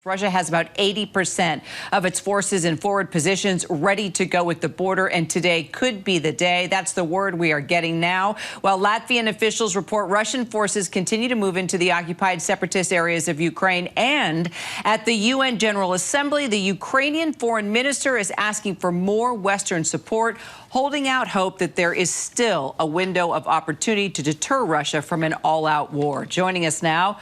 Russia has about 80% of its forces in forward positions ready to go at the border, and today could be the day. That's the word we are getting now. While Latvian officials report Russian forces continue to move into the occupied separatist areas of Ukraine, and at the UN General Assembly, the Ukrainian foreign minister is asking for more Western support, holding out hope that there is still a window of opportunity to deter Russia from an all-out war. Joining us now,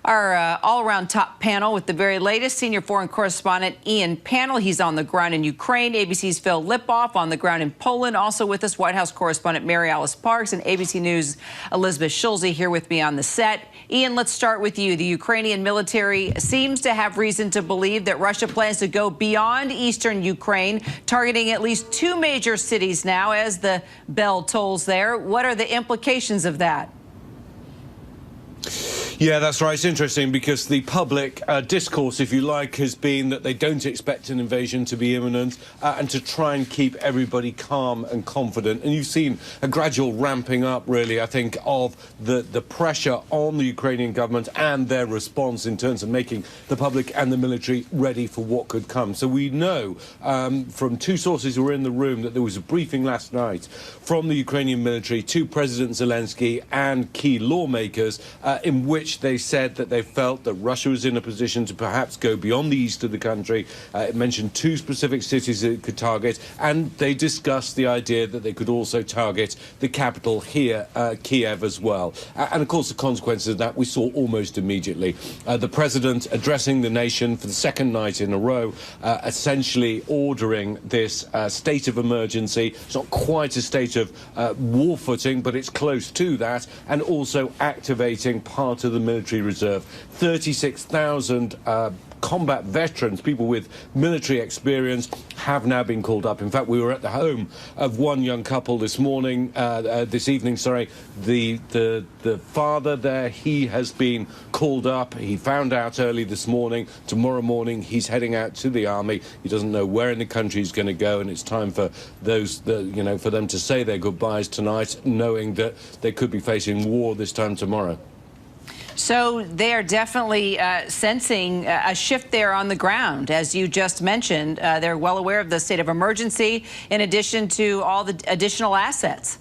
our all-around top panel with the very latest, senior foreign correspondent Ian Pannell. He's on the ground in Ukraine. ABC's Phil Lipoff on the ground in Poland. Also with us, White House correspondent Mary Alice Parks and ABC News' Elizabeth Schulze here with me on the set. Ian, let's start with you. The Ukrainian military seems to have reason to believe that Russia plans to go beyond eastern Ukraine, targeting at least two major cities now as the bell tolls there. What are the implications of that? Yeah, that's right. It's interesting because the public discourse, if you like, has been that they don't expect an invasion to be imminent and to try and keep everybody calm and confident. And you've seen a gradual ramping up, really, I think, of the pressure on the Ukrainian government and their response in terms of making the public and the military ready for what could come. So we know from two sources who were in the room that there was a briefing last night from the Ukrainian military to President Zelensky and key lawmakers in which they said that they felt that Russia was in a position to perhaps go beyond the east of the country. It mentioned two specific cities that it could target, and they discussed the idea that they could also target the capital here, Kiev, as well. And of course, the consequences of that we saw almost immediately. The president addressing the nation for the second night in a row, essentially ordering this state of emergency. It's not quite a state of war footing, but it's close to that, and also activating part of the military reserve. 36,000 combat veterans, people with military experience, have now been called up. In fact, we were at the home of one young couple this evening. The father there, he has been called up. He found out early this morning. Tomorrow morning, he's heading out to the army. He doesn't know where in the country he's going to go, and it's time for for them to say their goodbyes tonight, knowing that they could be facing war this time tomorrow. So they are definitely sensing a shift there on the ground. As you just mentioned, they're well aware of the state of emergency in addition to all the additional assets.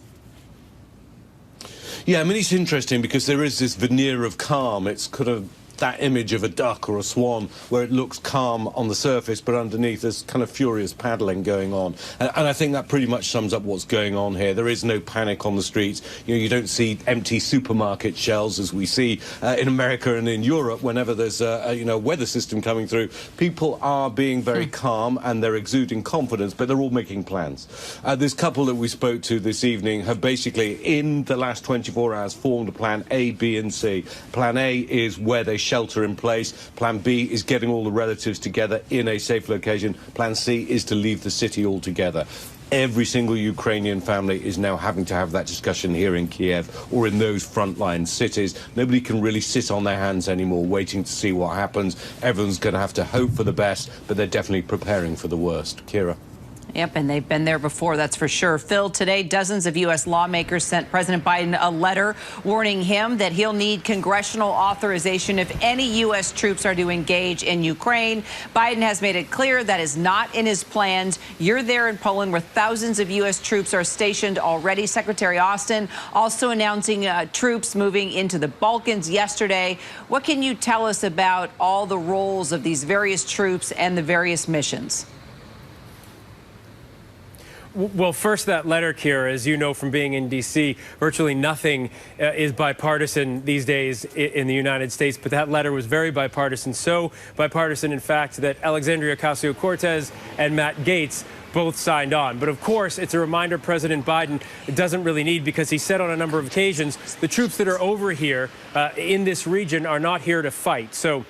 Yeah, I mean, it's interesting because there is this veneer of calm. It's kind of that image of a duck or a swan where it looks calm on the surface, but underneath there's kind of furious paddling going on. And I think that pretty much sums up what's going on here. There is no panic on the streets. You don't see empty supermarket shelves as we see in America and in Europe whenever there's a weather system coming through. People are being very calm and they're exuding confidence, but they're all making plans. This couple that we spoke to this evening have basically, in the last 24 hours, formed a plan A, B, and C. Plan A is where they shelter in place. Plan B is getting all the relatives together in a safe location. Plan C is to leave the city altogether. Every single Ukrainian family is now having to have that discussion here in Kiev or in those frontline cities. Nobody can really sit on their hands anymore waiting to see what happens. Everyone's going to have to hope for the best, but they're definitely preparing for the worst. Kira. Yep, and they've been there before, that's for sure. Phil, today dozens of U.S. lawmakers sent President Biden a letter warning him that he'll need congressional authorization if any U.S. troops are to engage in Ukraine. Biden has made it clear that is not in his plans. You're there in Poland where thousands of U.S. troops are stationed already. Secretary Austin also announcing troops moving into the Balkans yesterday. What can you tell us about all the roles of these various troops and the various missions? Well, first, that letter, Kira, as you know from being in D.C., virtually nothing is bipartisan these days in the United States. But that letter was very bipartisan, so bipartisan, in fact, that Alexandria Ocasio-Cortez and Matt Gaetz both signed on. But of course, it's a reminder President Biden doesn't really need, because he said on a number of occasions, the troops that are over here in this region are not here to fight. So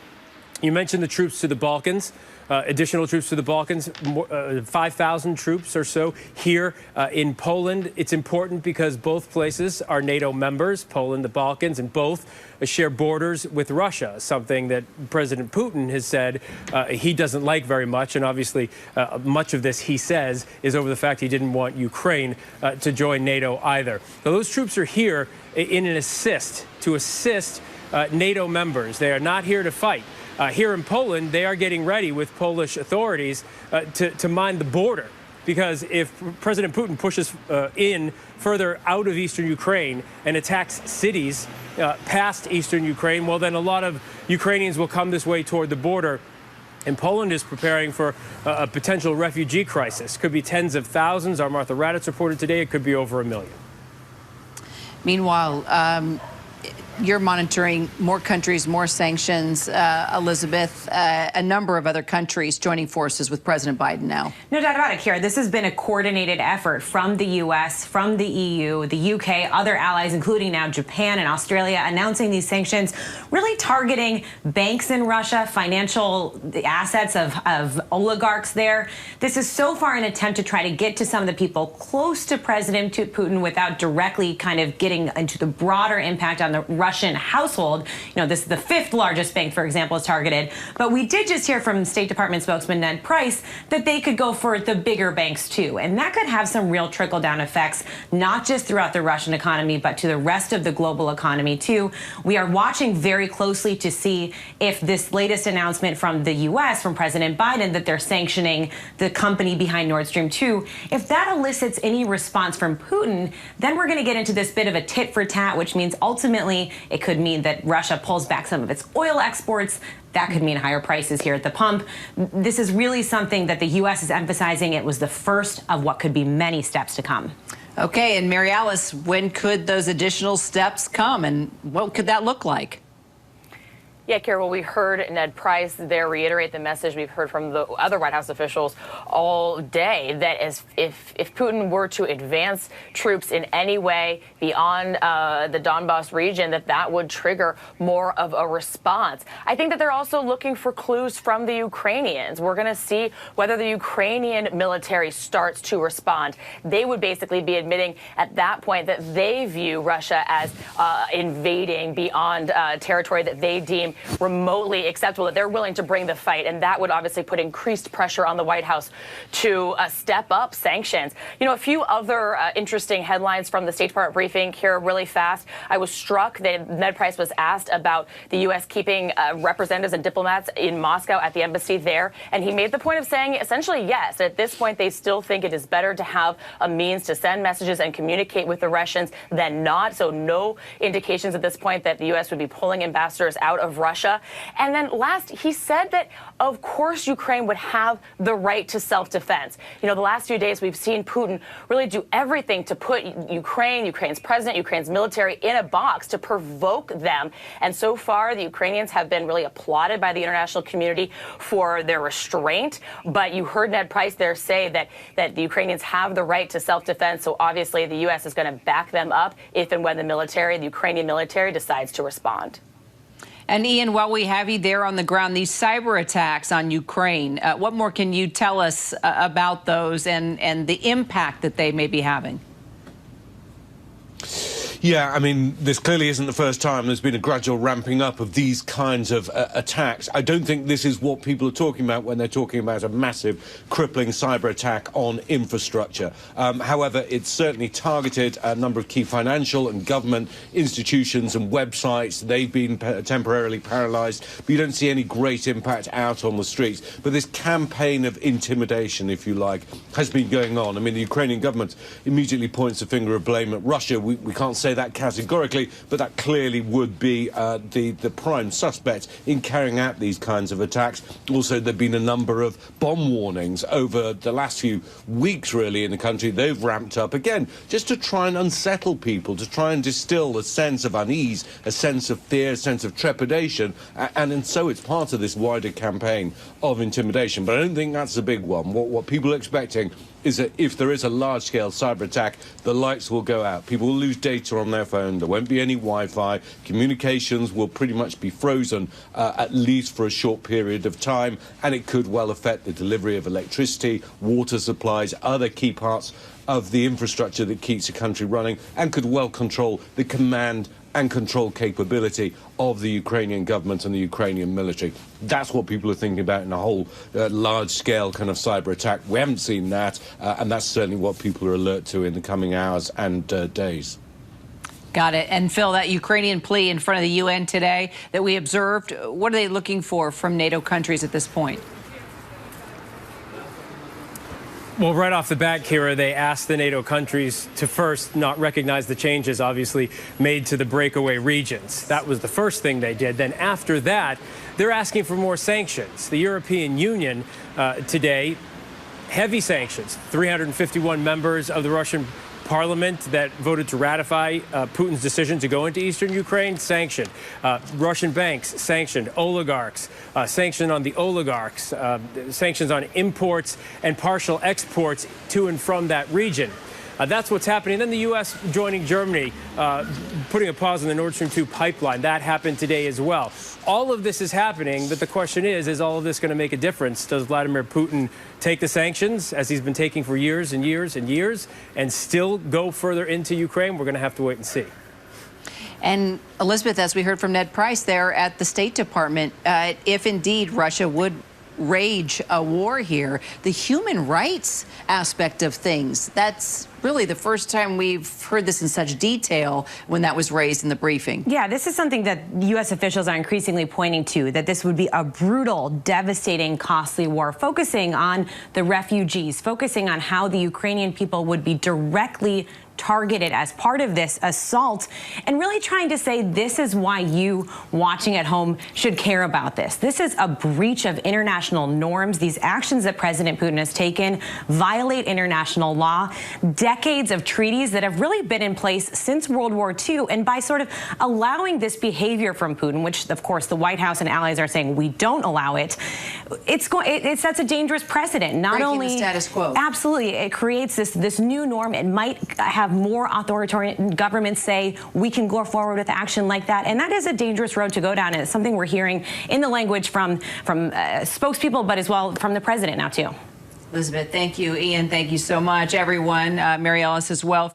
you mentioned the troops to the Balkans. Additional troops to the Balkans, 5,000 troops or so here in Poland. It's important because both places are NATO members, Poland, the Balkans, and both share borders with Russia, something that President Putin has said he doesn't like very much. And obviously, much of this, he says, is over the fact he didn't want Ukraine to join NATO either. So those troops are here in an assist, to assist NATO members. They are not here to fight. Here in Poland, they are getting ready with Polish authorities to mine the border. Because if President Putin pushes in further out of eastern Ukraine and attacks cities past eastern Ukraine, well, then a lot of Ukrainians will come this way toward the border. And Poland is preparing for a potential refugee crisis. Could be tens of thousands. Our Martha Raddatz reported today it could be over 1 million. Meanwhile, you're monitoring more countries, more sanctions. Elizabeth, a number of other countries joining forces with President Biden now. No doubt about it, Kira. This has been a coordinated effort from the U.S., from the EU, the U.K., other allies, including now Japan and Australia, announcing these sanctions, really targeting banks in Russia, financial assets of oligarchs there. This is so far an attempt to try to get to some of the people close to President Putin without directly kind of getting into the broader impact on the Russian household. You know, this is the 5th largest bank, for example, is targeted. But we did just hear from State Department spokesman Ned Price that they could go for the bigger banks, too. And that could have some real trickle-down effects, not just throughout the Russian economy, but to the rest of the global economy, too. We are watching very closely to see if this latest announcement from the U.S., from President Biden, that they're sanctioning the company behind Nord Stream 2, if that elicits any response from Putin, then we're going to get into this bit of a tit for tat, which means ultimately it could mean that Russia pulls back some of its oil exports. That could mean higher prices here at the pump. This is really something that the U.S. is emphasizing. It was the first of what could be many steps to come. Okay, and Mary Alice, when could those additional steps come, and what could that look like? Yeah, Kira, well, we heard Ned Price there reiterate the message we've heard from the other White House officials all day, that if Putin were to advance troops in any way beyond the Donbass region, that would trigger more of a response. I think that they're also looking for clues from the Ukrainians. We're going to see whether the Ukrainian military starts to respond. They would basically be admitting at that point that they view Russia as invading beyond territory that they deem remotely acceptable, that they're willing to bring the fight. And that would obviously put increased pressure on the White House to step up sanctions. You know, a few other interesting headlines from the State Department briefing here really fast. I was struck that Ned Price was asked about the U.S. keeping representatives and diplomats in Moscow at the embassy there. And he made the point of saying essentially yes. At this point, they still think it is better to have a means to send messages and communicate with the Russians than not. So no indications at this point that the U.S. would be pulling ambassadors out of Russia. And then last, he said that, of course, Ukraine would have the right to self-defense. You know, the last few days we've seen Putin really do everything to put Ukraine's president, Ukraine's military in a box to provoke them. And so far, the Ukrainians have been really applauded by the international community for their restraint. But you heard Ned Price there say that the Ukrainians have the right to self-defense. So obviously, the U.S. is going to back them up if and when the Ukrainian military decides to respond. And Ian, while we have you there on the ground, these cyber attacks on Ukraine, what more can you tell us about those and the impact that they may be having? Yeah, I mean, this clearly isn't the first time there's been a gradual ramping up of these kinds of attacks. I don't think this is what people are talking about when they're talking about a massive, crippling cyber attack on infrastructure. However, it's certainly targeted a number of key financial and government institutions and websites. They've been temporarily paralyzed, but you don't see any great impact out on the streets. But this campaign of intimidation, if you like, has been going on. I mean, the Ukrainian government immediately points the finger of blame at Russia. We can't say that categorically, but that clearly would be the prime suspect in carrying out these kinds of attacks. Also, there have been a number of bomb warnings over the last few weeks, really, in the country. They've ramped up again, just to try and unsettle people, to try and distill a sense of unease, a sense of fear, a sense of trepidation, and so it's part of this wider campaign of intimidation. But I don't think that's the big one. What people are expecting is that if there is a large-scale cyber attack, the lights will go out. People will lose data on their phone. There won't be any Wi-Fi. Communications will pretty much be frozen, at least for a short period of time, and it could well affect the delivery of electricity, water supplies, other key parts of the infrastructure that keeps a country running, and could well control the command and control capability of the Ukrainian government and the Ukrainian military. That's what people are thinking about in a whole large-scale kind of cyber attack. We haven't seen that, and that's certainly what people are alert to in the coming hours and days. Got it. And Phil, that Ukrainian plea in front of the UN today that we observed, what are they looking for from NATO countries at this point? Well, right off the bat, Kira, they asked the NATO countries to first not recognize the changes, obviously, made to the breakaway regions. That was the first thing they did. Then after that, they're asking for more sanctions. The European Union today, heavy sanctions. 351 members of the Russian Parliament that voted to ratify Putin's decision to go into eastern Ukraine, sanctioned. Russian banks, sanctioned. Oligarchs, sanctioned on the oligarchs. Sanctions on imports and partial exports to and from that region. That's what's happening. Then the U.S. joining Germany, putting a pause on the Nord Stream 2 pipeline. That happened today as well. All of this is happening, but the question is all of this going to make a difference? Does Vladimir Putin take the sanctions, as he's been taking for years and years and years, and still go further into Ukraine? We're going to have to wait and see. And Elizabeth, as we heard from Ned Price there at the State Department, if indeed Russia would rage a war here, the human rights aspect of things, that's really the first time we've heard this in such detail when that was raised in the briefing. Yeah, this is something that U.S. officials are increasingly pointing to, that this would be a brutal, devastating, costly war, focusing on the refugees, focusing on how the Ukrainian people would be directly targeted as part of this assault, and really trying to say this is why you watching at home should care about this. This is a breach of international norms. These actions that President Putin has taken violate international law, decades of treaties that have really been in place since World War II. And by sort of allowing this behavior from Putin, which of course the White House and allies are saying we don't allow it, it sets a dangerous precedent. Not breaking only the status quo. Absolutely, it creates this new norm. It might have more authoritarian governments say we can go forward with action like that, and that is a dangerous road to go down. And it's something we're hearing in the language from spokespeople, but as well from the president now too. Elizabeth, thank you. Ian, thank you so much. Everyone, Mary Ellis as well.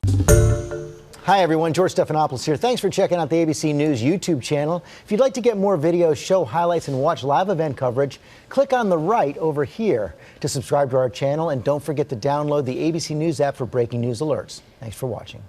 Hi, everyone. George Stephanopoulos here. Thanks for checking out the ABC News YouTube channel. If you'd like to get more videos, show highlights, and watch live event coverage, click on the right over here to subscribe to our channel. And don't forget to download the ABC News app for breaking news alerts. Thanks for watching.